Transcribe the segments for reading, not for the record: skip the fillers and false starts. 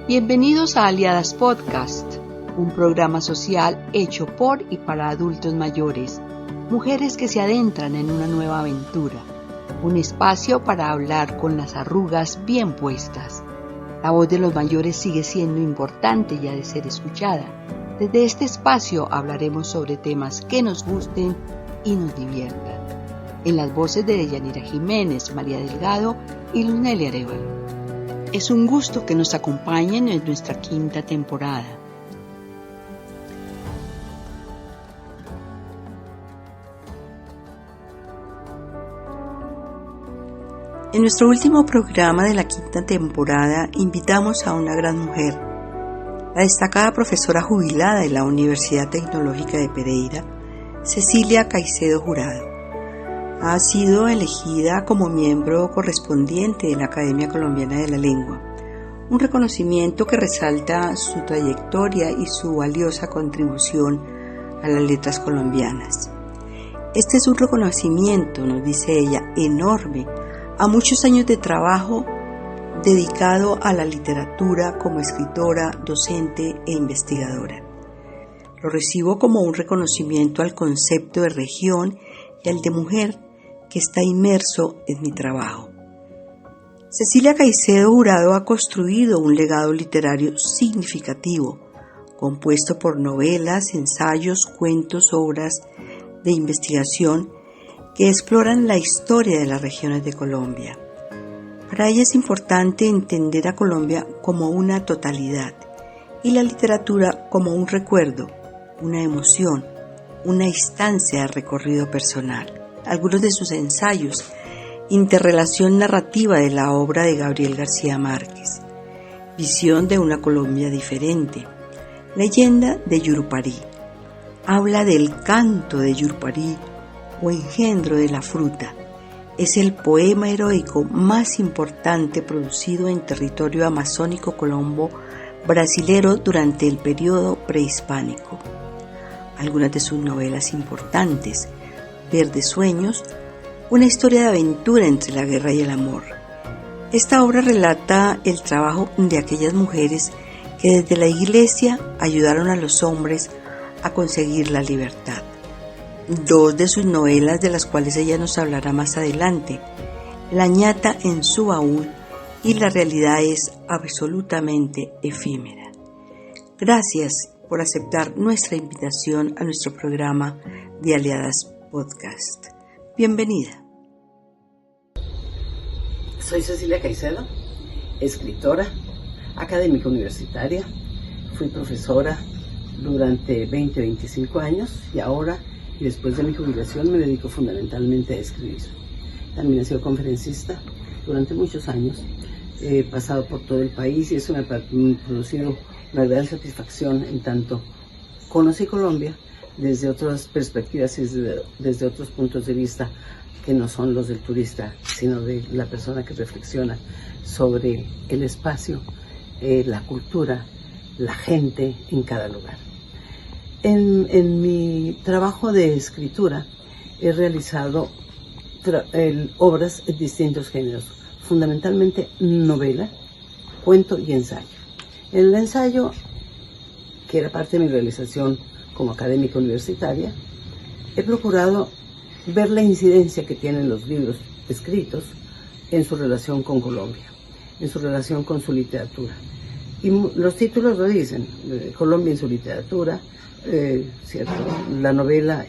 Bienvenidos a Aliadas Podcast, un programa social hecho por y para adultos mayores, mujeres que se adentran en una nueva aventura, un espacio para hablar con las arrugas bien puestas. La voz de los mayores sigue siendo importante y ha de ser escuchada. Desde este espacio hablaremos sobre temas que nos gusten y nos diviertan. En las voces de Deyanira Jiménez, María Delgado y Lunelli Arevalo. Es un gusto que nos acompañen en nuestra quinta temporada. En nuestro último programa de la quinta temporada invitamos a una gran mujer, la destacada profesora jubilada de la Universidad Tecnológica de Pereira, Cecilia Caicedo Jurado. Ha sido elegida como miembro correspondiente de la Academia Colombiana de la Lengua, un reconocimiento que resalta su trayectoria y su valiosa contribución a las letras colombianas. Este es un reconocimiento, nos dice ella, enorme a muchos años de trabajo dedicado a la literatura como escritora, docente e investigadora. Lo recibo como un reconocimiento al concepto de región y al de mujer que está inmerso en mi trabajo. Cecilia Caicedo Jurado ha construido un legado literario significativo, compuesto por novelas, ensayos, cuentos, obras de investigación que exploran la historia de las regiones de Colombia. Para ella es importante entender a Colombia como una totalidad y la literatura como un recuerdo, una emoción, una instancia de recorrido personal. Algunos de sus ensayos, interrelación narrativa de la obra de Gabriel García Márquez, visión de una Colombia diferente, leyenda de Yurupari, habla del canto de Yurupari o engendro de la fruta. Es el poema heroico más importante producido en territorio amazónico colombo brasilero durante el periodo prehispánico. Algunas de sus novelas importantes: Verdes Sueños, una historia de aventura entre la guerra y el amor. Esta obra relata el trabajo de aquellas mujeres que desde la iglesia ayudaron a los hombres a conseguir la libertad. Dos de sus novelas, de las cuales ella nos hablará más adelante, La ñata en su baúl y La realidad es absolutamente efímera. Gracias por aceptar nuestra invitación a nuestro programa de Aliadas Podcast. Bienvenida. Soy Cecilia Caicedo, escritora, académica universitaria. Fui profesora durante 25 años y ahora, y después de mi jubilación, me dedico fundamentalmente a escribir. También he sido conferencista durante muchos años. He pasado por todo el país y eso me ha producido una gran satisfacción en tanto conocí Colombia desde otras perspectivas y desde otros puntos de vista que no son los del turista, sino de la persona que reflexiona sobre el espacio, la cultura, la gente en cada lugar. En mi trabajo de escritura he realizado obras en distintos géneros, fundamentalmente novela, cuento y ensayo. En el ensayo, que era parte de mi realización como académica universitaria, he procurado ver la incidencia que tienen los libros escritos en su relación con Colombia, en su relación con su literatura. Y los títulos lo dicen: Colombia en su literatura, ¿cierto? La novela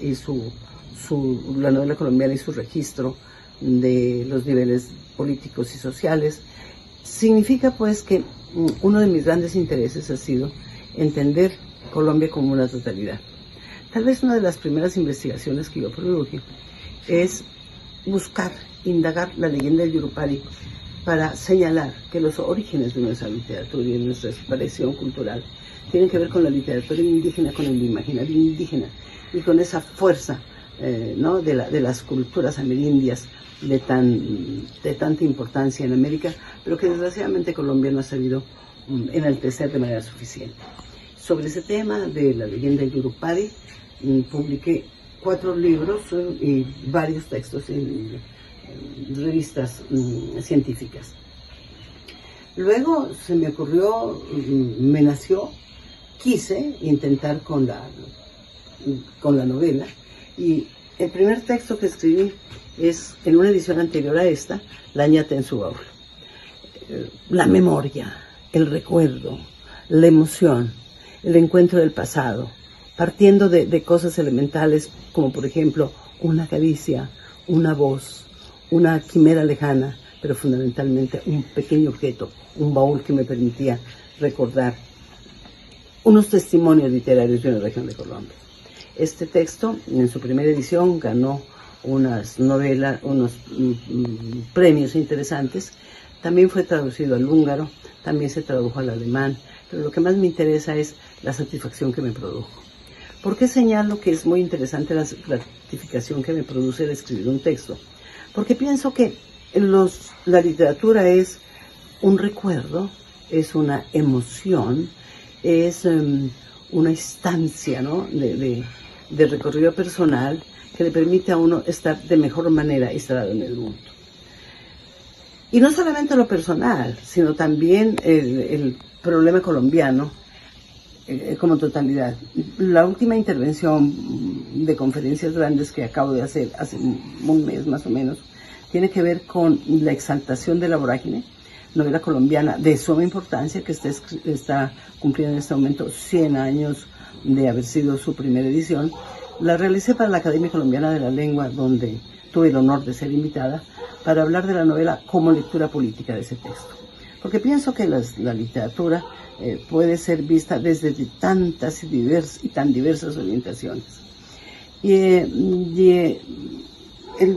colombiana y su registro de los niveles políticos y sociales. Significa pues que uno de mis grandes intereses ha sido entender Colombia como una totalidad. Tal vez una de las primeras investigaciones que yo produje es buscar, indagar la leyenda del Yurupari para señalar que los orígenes de nuestra literatura y de nuestra expresión cultural tienen que ver con la literatura indígena, con el imaginario indígena y con esa fuerza ¿no? de las culturas amerindias de tanta importancia en América, pero que desgraciadamente Colombia no ha sabido enaltecer de manera suficiente. Sobre ese tema de la leyenda del Yurupari, publiqué 4 libros y varios textos revistas científicas. Luego se me ocurrió, me nació, quise intentar con la novela, y el primer texto que escribí es, en una edición anterior a esta, La ñata en su baúl. La memoria, el recuerdo, la emoción, el encuentro del pasado, partiendo de cosas elementales como por ejemplo una caricia, una voz, una quimera lejana, pero fundamentalmente un pequeño objeto, un baúl que me permitía recordar unos testimonios literarios de una región de Colombia. Este texto, en su primera edición, ganó unos premios interesantes. También fue traducido al húngaro, también se tradujo al alemán, pero lo que más me interesa es la satisfacción que me produjo. ¿Por qué señalo que es muy interesante la gratificación que me produce el escribir un texto? Porque pienso que la literatura es un recuerdo, es una emoción, es una instancia, ¿no?, de recorrido personal que le permite a uno estar de mejor manera instalado en el mundo. Y no solamente lo personal, sino también el problema colombiano como totalidad. La última intervención de conferencias grandes que acabo de hacer hace un mes más o menos tiene que ver con la exaltación de la vorágine, novela colombiana de suma importancia que está cumpliendo en este momento 100 años de haber sido su primera edición. La realicé para la Academia Colombiana de la Lengua, donde tuve el honor de ser invitada para hablar de la novela como lectura política de ese texto. Porque pienso que la literatura puede ser vista desde tantas y tan diversas orientaciones. El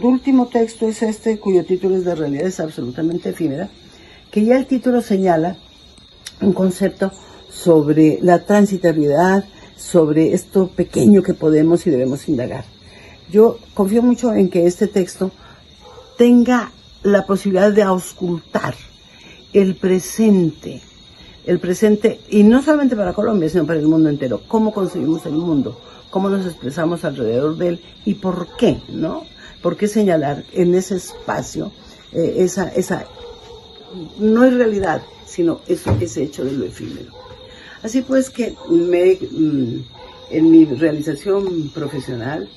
último texto es este, cuyo título es De realidades absolutamente efímera, que ya el título señala un concepto sobre la transitoriedad, sobre esto pequeño que podemos y debemos indagar. Yo confío mucho en que este texto tenga la posibilidad de auscultar el presente, y no solamente para Colombia, sino para el mundo entero. Cómo concebimos el mundo, cómo nos expresamos alrededor de él y por qué, ¿no? ¿Por qué señalar en ese espacio esa no es realidad, sino ese hecho de lo efímero? Así pues que en mi realización profesional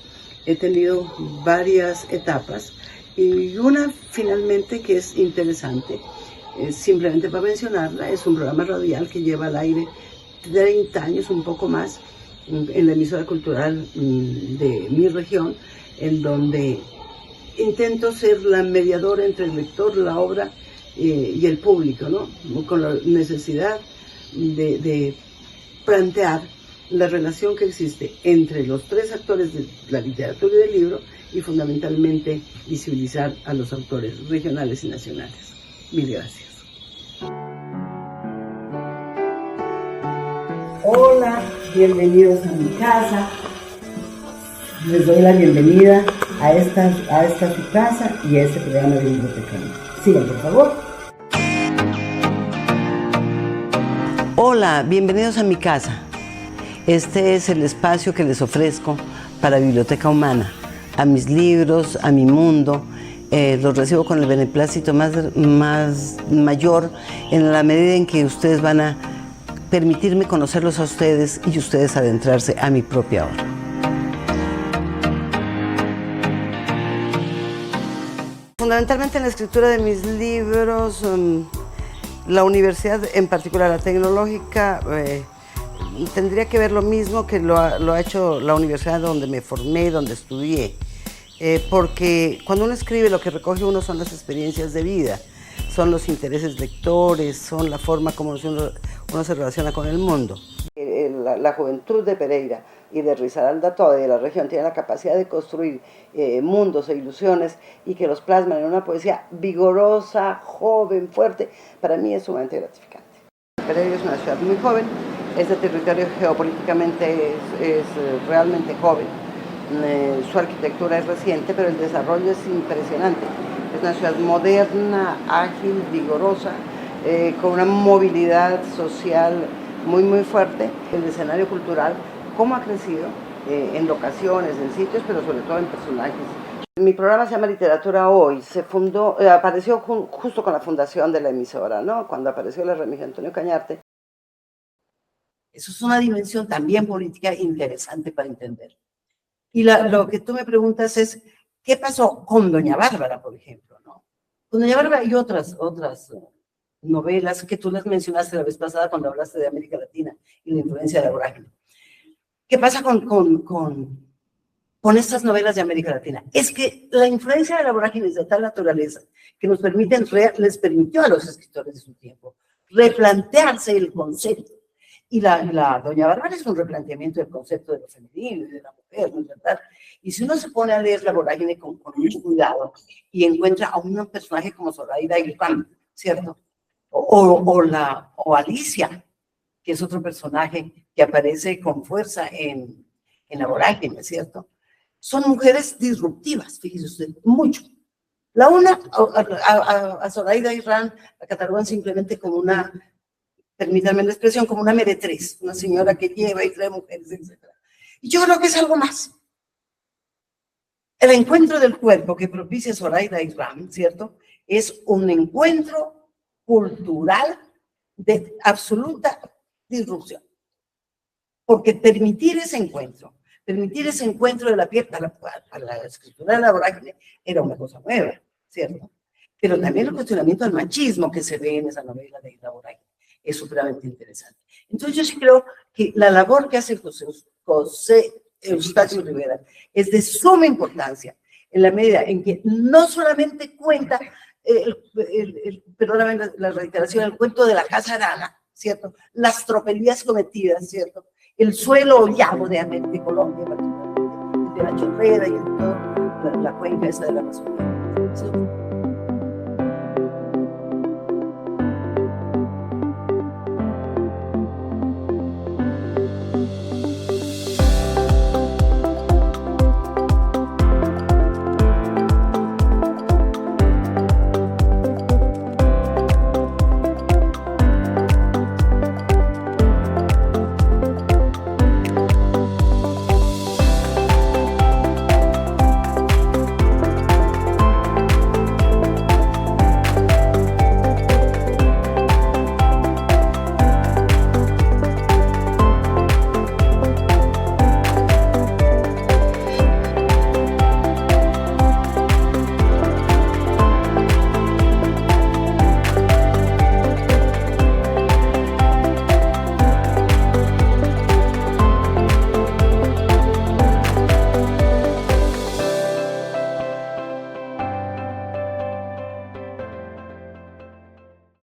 he tenido varias etapas, y una finalmente que es interesante, simplemente para mencionarla, es un programa radial que lleva al aire 30 años, un poco más, en la emisora cultural de mi región, en donde intento ser la mediadora entre el lector, la obra y el público, ¿no?, con la necesidad de plantear la relación que existe entre los tres actores de la literatura y del libro, y fundamentalmente visibilizar a los autores regionales y nacionales. Mil gracias. Hola, bienvenidos a mi casa. Les doy la bienvenida a esta su casa y a este programa de biblioteca. Sigan, por favor. Hola, bienvenidos a mi casa. Este es el espacio que les ofrezco para Biblioteca Humana, a mis libros, a mi mundo. Los recibo con el beneplácito más mayor, en la medida en que ustedes van a permitirme conocerlos a ustedes y ustedes adentrarse a mi propia obra. Fundamentalmente en la escritura de mis libros, la universidad, en particular la tecnológica, tendría que ver lo mismo que lo ha hecho la universidad donde me formé, donde estudié. Porque cuando uno escribe, lo que recoge uno son las experiencias de vida, son los intereses lectores, son la forma como uno se relaciona con el mundo. La juventud de Pereira y de Risaralda Toda y de la región tiene la capacidad de construir mundos e ilusiones y que los plasman en una poesía vigorosa, joven, fuerte. Para mí es sumamente gratificante. Pereira es una ciudad muy joven, este territorio geopolíticamente es realmente joven. Su arquitectura es reciente, pero el desarrollo es impresionante. Es una ciudad moderna, ágil, vigorosa, con una movilidad social muy, muy fuerte. El escenario cultural, cómo ha crecido en locaciones, en sitios, pero sobre todo en personajes Mi programa se llama Literatura Hoy, se fundó, apareció justo con la fundación de la emisora, ¿no? Cuando apareció la Remigio Antonio Cañarte. Eso es una dimensión también política interesante para entender. Y lo que tú me preguntas es, ¿qué pasó con Doña Bárbara, por ejemplo, ¿no? Con Doña Bárbara y otras novelas que tú las mencionaste la vez pasada cuando hablaste de América Latina y la influencia de la vorágine. ¿Qué pasa con estas novelas de América Latina? Es que la influencia de la vorágine es de tal naturaleza que les permitió a los escritores de su tiempo replantearse el concepto. Y la Doña Bárbara es un replanteamiento del concepto de lo femenino y de la mujer, ¿no es verdad? Y si uno se pone a leer la vorágine con mucho cuidado y encuentra a un personaje como Zoraida Irán, ¿cierto? O Alicia, que es otro personaje que aparece con fuerza en la vorágine, ¿cierto? Son mujeres disruptivas, fíjese usted, mucho. La una, a Zoraida Irán la catalogan simplemente como una, permítanme la expresión, como una meretriz, una señora que lleva y trae mujeres, etc. Y yo creo que es algo más. El encuentro del cuerpo que propicia Zoraida Irán, ¿cierto? Es un encuentro cultural de absoluta disrupción. Porque permitir ese encuentro de la piel a la escritura de la vorágine era una cosa nueva, ¿cierto? Pero también el cuestionamiento del machismo que se ve en esa novela de la vorágine es supremamente interesante. Entonces yo sí creo que la labor que hace José Eustaquio Rivera es de suma importancia en la medida en que no solamente cuenta, perdóname la reiteración, el cuento de la casa Arana, ¿cierto? Las tropelías cometidas, ¿cierto? El suelo hollado de Colombia, particularmente, de la Chorrera y de toda la cuenca esta de la Amazonía, ¿cierto?